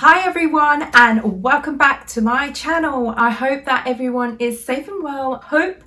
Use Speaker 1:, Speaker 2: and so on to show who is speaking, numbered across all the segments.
Speaker 1: Hi everyone and welcome back to my channel. I hope that everyone is safe and well. Hope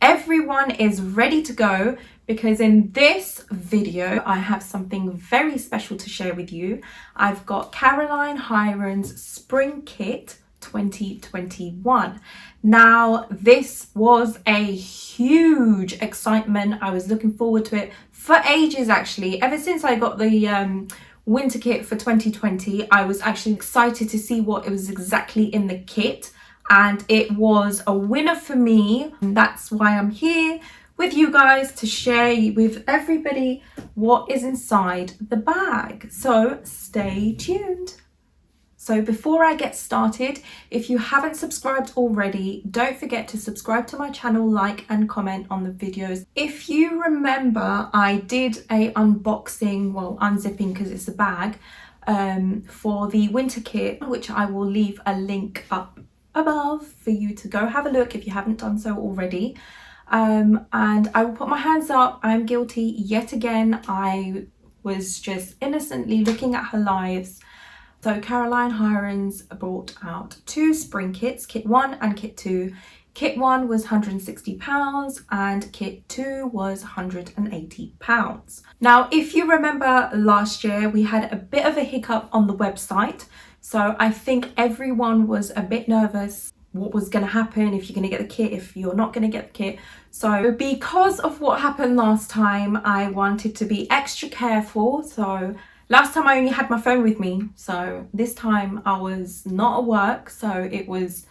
Speaker 1: everyone is ready to go because in this video I have something very special to share with you. I've got Caroline Hirons Spring Kit 2021. Now this was a huge excitement. I was looking forward to it for ages actually. Ever since I got the winter kit for 2020, I was actually excited to see what it was exactly in the kit, and it was a winner for me. And that's why I'm here with you guys to share with everybody what is inside the bag. So stay tuned. So before I get started, if you haven't subscribed already, don't forget to subscribe to my channel, like and comment on the videos. If you remember, I did a unboxing, well, unzipping because it's a bag, for the winter kit, which I will leave a link up above for you to go have a look if you haven't done so already. And I will put my hands up. I'm guilty yet again. I was just innocently looking at her lives. So Caroline Hirons brought out two spring kits, kit 1 and kit 2. Kit 1 was £160 and kit 2 was £180. Now, if you remember last year, we had a bit of a hiccup on the website. So I think everyone was a bit nervous what was going to happen, if you're going to get the kit, if you're not going to get the kit. So because of what happened last time, I wanted to be extra careful. So last time I only had my phone with me, so this time I was not at work, so it was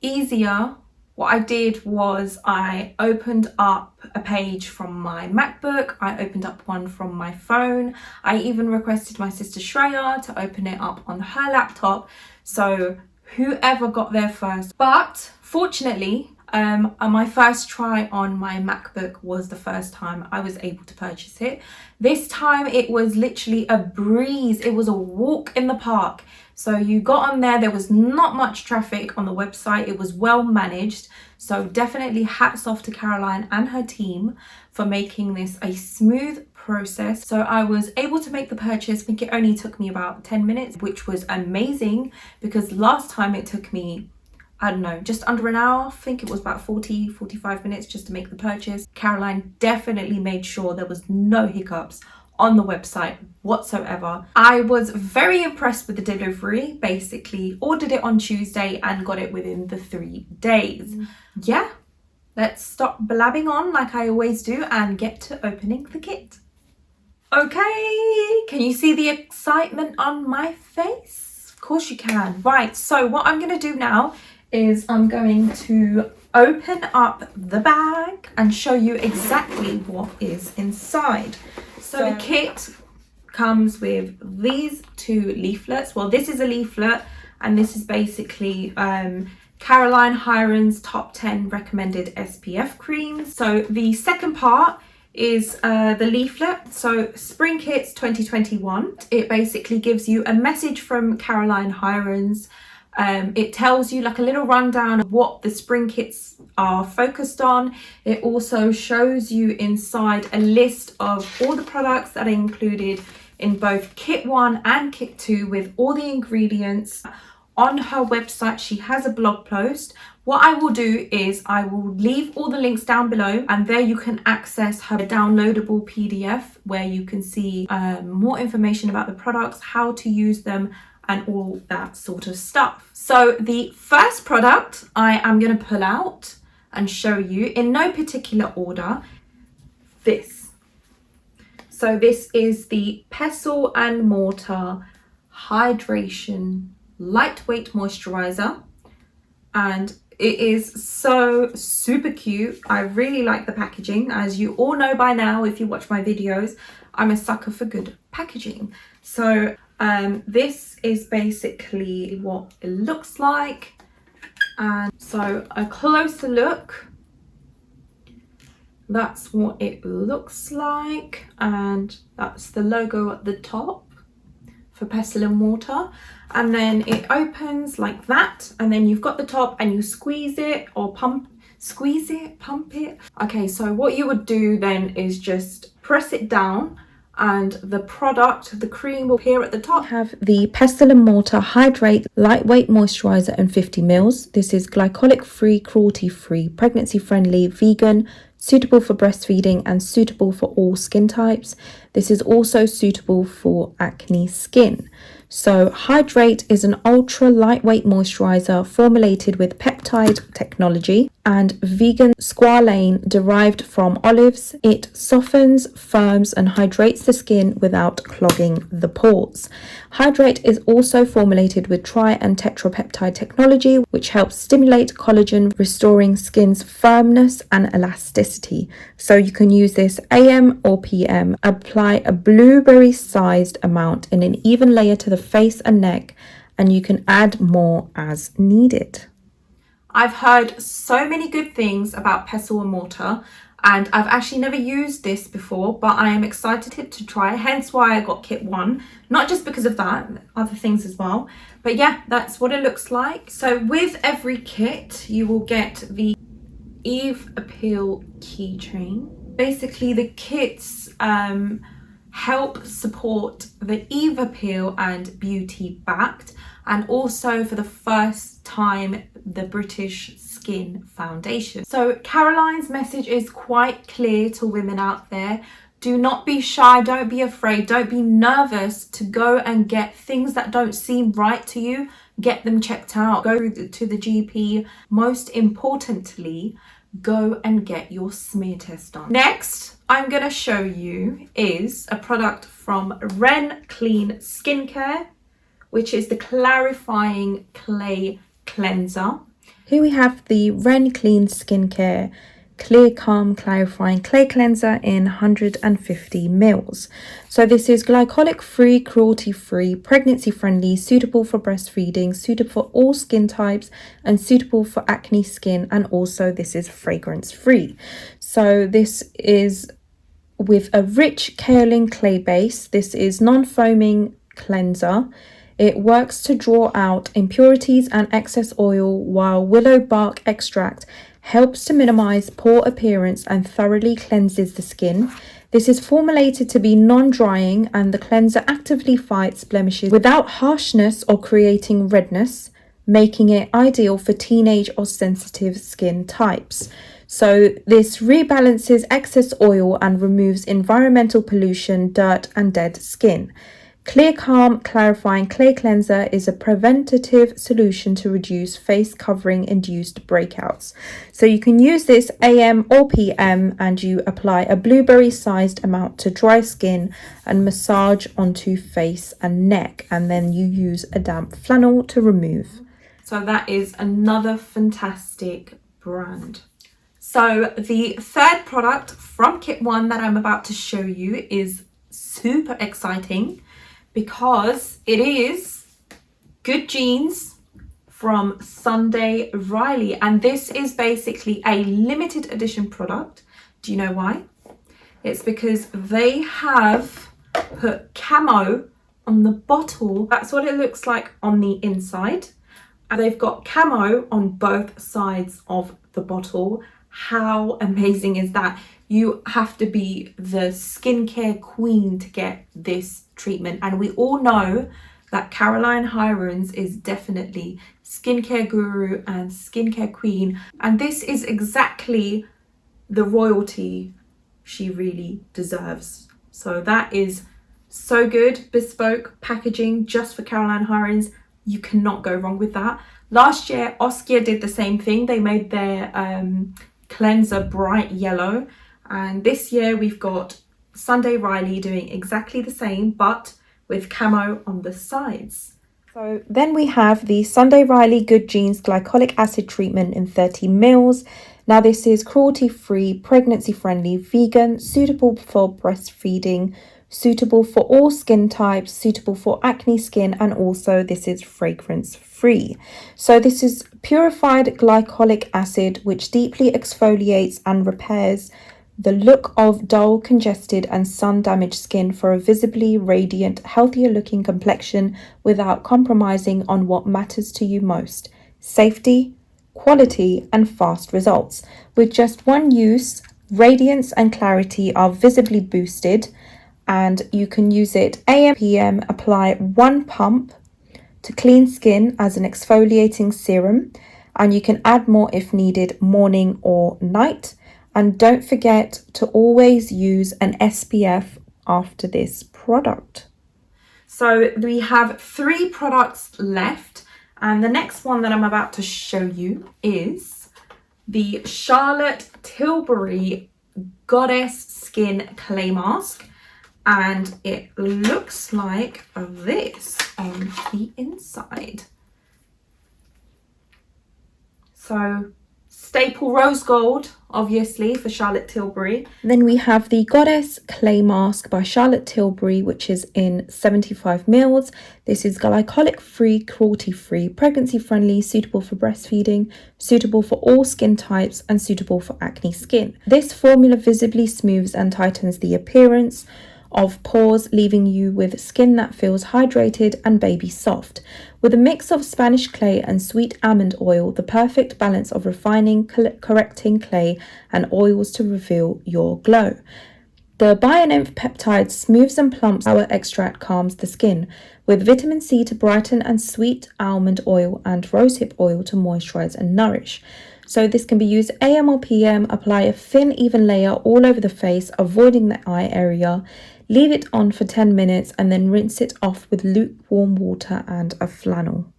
Speaker 1: easier. What I did was I opened up a page from my MacBook, I opened up one from my phone, I even requested my sister Shreya to open it up on her laptop, so whoever got there first. But fortunately, my first try on my MacBook was the first time I was able to purchase it. This time it was literally a breeze. It was a walk in the park. So you got on there was not much traffic on the website. It was well managed. So definitely hats off to Caroline and her team for making this a smooth process. So I was able to make the purchase. I think it only took me about 10 minutes, which was amazing because last time it took me, I don't know, just under an hour. I think it was about 45 minutes just to make the purchase. Caroline definitely made sure there was no hiccups on the website whatsoever. I was very impressed with the delivery. Basically ordered it on Tuesday and got it within the 3 days. Yeah, let's stop blabbing on like I always do and get to opening the kit. Okay, can you see the excitement on my face? Of course you can. Right, so what I'm going to do now is I'm going to open up the bag and show you exactly what is inside. So the kit comes with these two leaflets. Well, this is a leaflet and this is basically Caroline Hirons top 10 recommended SPF creams. So the second part is the leaflet. So Spring Kits 2021. It basically gives you a message from Caroline Hirons. It tells you like a little rundown of what the spring kits are focused on. It also shows you inside a list of all the products that are included in both kit 1 and kit 2 with all the ingredients. On her website, she has a blog post. What I will do is I will leave all the links down below, and there you can access her downloadable PDF where you can see more information about the products, how to use them, and all that sort of stuff. So the first product I am going to pull out and show you in no particular order, this. So this is the Pestle and Mortar Hydration Lightweight Moisturizer, and it is so super cute. I really like the packaging. As you all know by now, if you watch my videos, I'm a sucker for good packaging. So this is basically what it looks like, and so a closer look, that's what it looks like, and that's the logo at the top for Pestle and Mortar, and then it opens like that, and then you've got the top and you squeeze it or pump it. Okay, so what you would do then is just press it down and the product, the cream, will appear at the top.
Speaker 2: We have the Pestle and Mortar Hydrate Lightweight Moisturizer in 50 mils. This is glycolic free, cruelty free, pregnancy friendly, vegan, suitable for breastfeeding and suitable for all skin types. This is also suitable for acne skin. So Hydrate is an ultra lightweight moisturizer formulated with peptide technology and vegan squalane derived from olives. It softens, firms and hydrates the skin without clogging the pores. Hydrate is also formulated with tri and tetrapeptide technology, which helps stimulate collagen, restoring skin's firmness and elasticity. So you can use this AM or PM. Apply a blueberry sized amount in an even layer to the face and neck, and you can add more as needed.
Speaker 1: I've heard so many good things about Pestle and Mortar, and I've actually never used this before, but I am excited to try, hence why I got kit 1, not just because of that, other things as well. But yeah, that's what it looks like. So with every kit you will get the Eve Appeal keychain. Basically the kits help support the Eve Appeal and Beauty Backed, and also for the first time the British Skin Foundation. So Caroline's message is quite clear to women out there. Do not be shy, don't be afraid, don't be nervous to go and get things that don't seem right to you. Get them checked out, go to the GP. Most importantly, go and get your smear test done. Next, I'm going to show you is a product from Ren Clean Skincare, which is the Clarifying Clay Cleanser.
Speaker 2: Here we have the Ren Clean Skincare Clear Calm Clarifying Clay Cleanser in 150 mils. So this is glycolic free, cruelty free, pregnancy friendly, suitable for breastfeeding, suitable for all skin types and suitable for acne skin, and also this is fragrance free. So this is with a rich kaolin clay base. This is non-foaming cleanser. It works to draw out impurities and excess oil, while willow bark extract helps to minimize pore appearance and thoroughly cleanses the skin. This is formulated to be non-drying, and the cleanser actively fights blemishes without harshness or creating redness, making it ideal for teenage or sensitive skin types. So this rebalances excess oil and removes environmental pollution, dirt and dead skin. Clear Calm Clarifying Clay Cleanser is a preventative solution to reduce face covering induced breakouts. So you can use this AM or PM, and you apply a blueberry sized amount to dry skin and massage onto face and neck, and then you use a damp flannel to remove.
Speaker 1: So that is another fantastic brand. So the third product from kit 1 that I'm about to show you is super exciting, because it is Good Genes from Sunday Riley, and this is basically a limited edition product. Do you know why? It's because they have put camo on the bottle. That's what it looks like on the inside, and they've got camo on both sides of the bottle. How amazing is that? You have to be the skincare queen to get this treatment, and we all know that Caroline Hirons is definitely skincare guru and skincare queen, and this is exactly the royalty she really deserves. So that is so good. Bespoke packaging just for Caroline Hirons. You cannot go wrong with that. Last year Oskia did the same thing. They made their cleanser bright yellow, and this year we've got Sunday Riley doing exactly the same, but with camo on the sides.
Speaker 2: So then we have the Sunday Riley Good Genes Glycolic Acid Treatment in 30 mils. Now this is cruelty free, pregnancy friendly, vegan, suitable for breastfeeding, suitable for all skin types, suitable for acne skin, and also this is fragrance free. So this is purified glycolic acid, which deeply exfoliates and repairs the look of dull, congested and sun damaged skin for a visibly radiant, healthier looking complexion without compromising on what matters to you most: safety, quality and fast results. With just one use, radiance and clarity are visibly boosted, and you can use it AM, PM, apply 1 pump to clean skin as an exfoliating serum, and you can add more if needed morning or night. And don't forget to always use an SPF after this product.
Speaker 1: So we have 3 products left, and the next one that I'm about to show you is the Charlotte Tilbury Goddess Skin Clay Mask, and it looks like this on the inside. So staple rose gold, obviously, for Charlotte Tilbury.
Speaker 2: Then we have the Goddess Clay Mask by Charlotte Tilbury, which is in 75 ml. This is glycolic free, cruelty free, pregnancy friendly, suitable for breastfeeding, suitable for all skin types, and suitable for acne skin. This formula visibly smooths and tightens the appearance of pores, leaving you with skin that feels hydrated and baby soft. With a mix of Spanish clay and sweet almond oil, the perfect balance of refining, correcting clay and oils to reveal your glow. The Bionymph peptide smooths and plumps. Our extract calms the skin, with vitamin C to brighten and sweet almond oil and rosehip oil to moisturize and nourish. So this can be used AM or PM. Apply a thin, even layer all over the face, avoiding the eye area. Leave it on for 10 minutes and then rinse it off with lukewarm water and a flannel.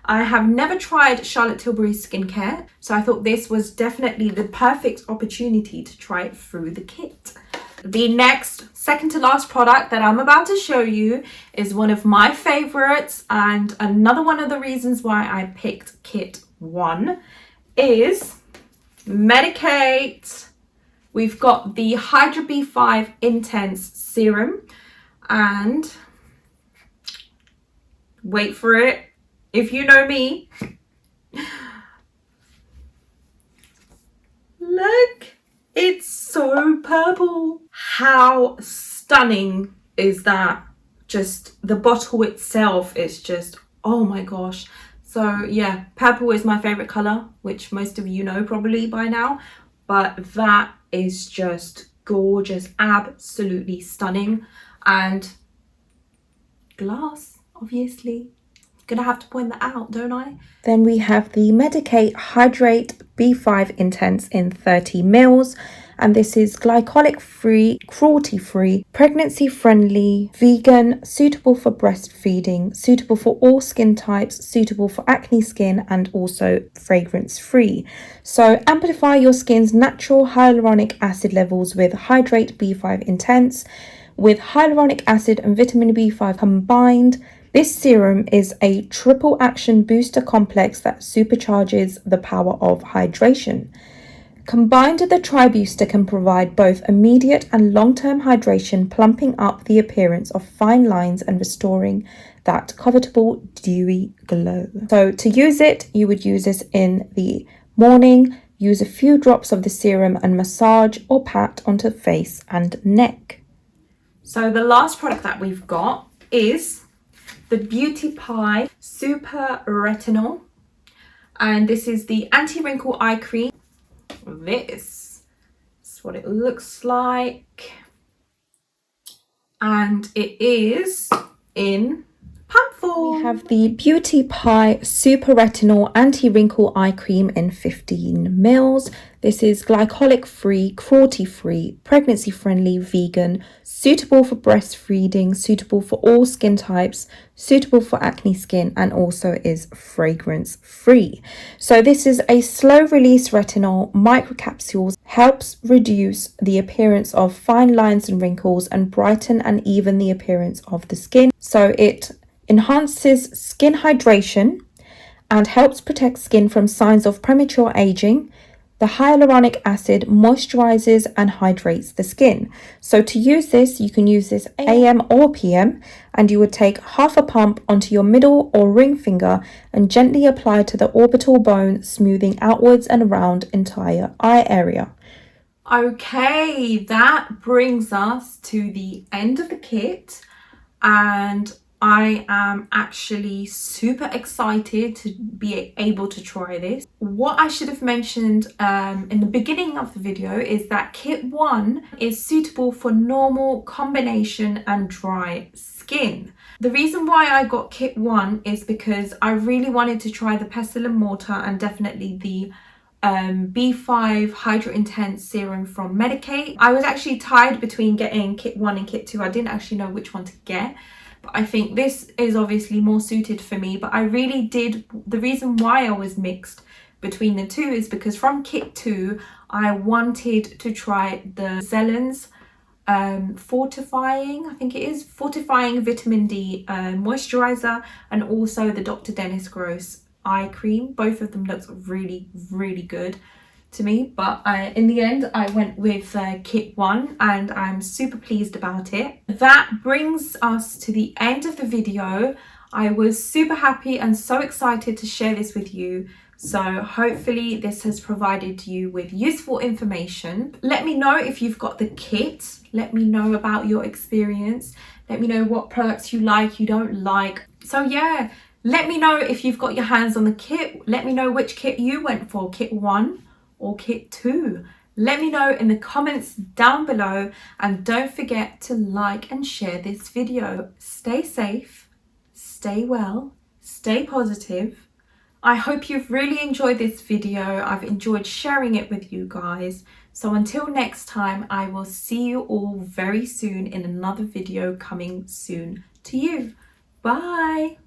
Speaker 1: I have never tried Charlotte Tilbury skincare, so I thought this was definitely the perfect opportunity to try it through the kit. The next, second to last product that I'm about to show you is one of my favorites, and another one of the reasons why I picked kit 1 is medicate. We've got the Hydra B5 Intense Serum, and wait for it, if you know me. Look, it's so purple. How stunning is that? Just the bottle itself is just, oh my gosh. So yeah, purple is my favorite color, which most of you know probably by now, but that is just gorgeous, absolutely stunning. And glass, obviously. Gonna have to point that out, don't I?
Speaker 2: Then we have the Medicate Hydrate B5 Intense in 30 ml, and this is glycolic free, cruelty free, pregnancy friendly, vegan, suitable for breastfeeding, suitable for all skin types, suitable for acne skin, and also fragrance free. So amplify your skin's natural hyaluronic acid levels with Hydrate B5 Intense. With hyaluronic acid and vitamin B5 combined, this serum is a triple action booster complex that supercharges the power of hydration. Combined, the Tri-Booster can provide both immediate and long-term hydration, plumping up the appearance of fine lines and restoring that covetable dewy glow. So to use it, you would use this in the morning, use a few drops of the serum and massage or pat onto face and neck.
Speaker 1: So the last product that we've got is the Beauty Pie Super Retinol, and this is the anti-wrinkle eye cream. This is what it looks like, and it is in pump form.
Speaker 2: We have the Beauty Pie Super Retinol Anti-Wrinkle Eye Cream in 15 ml. This is glycolic free, cruelty free, pregnancy friendly, vegan, suitable for breastfeeding, suitable for all skin types, suitable for acne skin, and also is fragrance free. So this is a slow release retinol microcapsules, helps reduce the appearance of fine lines and wrinkles and brighten and even the appearance of the skin. So it enhances skin hydration and helps protect skin from signs of premature aging. The hyaluronic acid moisturizes and hydrates the skin. So to use this, you can use this AM or PM, and you would take half a pump onto your middle or ring finger and gently apply to the orbital bone, smoothing outwards and around entire eye area.
Speaker 1: Okay, that brings us to the end of the kit, and I am actually super excited to be able to try this. What I should have mentioned in the beginning of the video is that kit 1 is suitable for normal, combination and dry skin. The reason why I got kit 1 is because I really wanted to try the pestle and mortar and definitely the B5 Hydra Intense Serum from Medicate. I was actually tied between getting kit 1 and kit 2. I didn't actually know which one to get. I think this is obviously more suited for me, but I really did, the reason why I was mixed between the two is because from kit 2 I wanted to try the Zellen's fortifying, I think it is, fortifying vitamin D moisturizer, and also the Dr. Dennis Gross eye cream. Both of them looks really good to me, but in the end I went with kit 1 and I'm super pleased about it. That brings us to the end of the video. I was super happy and so excited to share this with you. So hopefully this has provided you with useful information. Let me know if you've got the kit. Let me know about your experience. Let me know what products you like, you don't like. So yeah, let me know if you've got your hands on the kit. Let me know which kit you went for, kit 1 or kit 2. Let me know in the comments down below, and don't forget to like and share this video. Stay safe, stay well, stay positive. I hope you've really enjoyed this video. I've enjoyed sharing it with you guys. So until next time, I will see you all very soon in another video coming soon to you. Bye.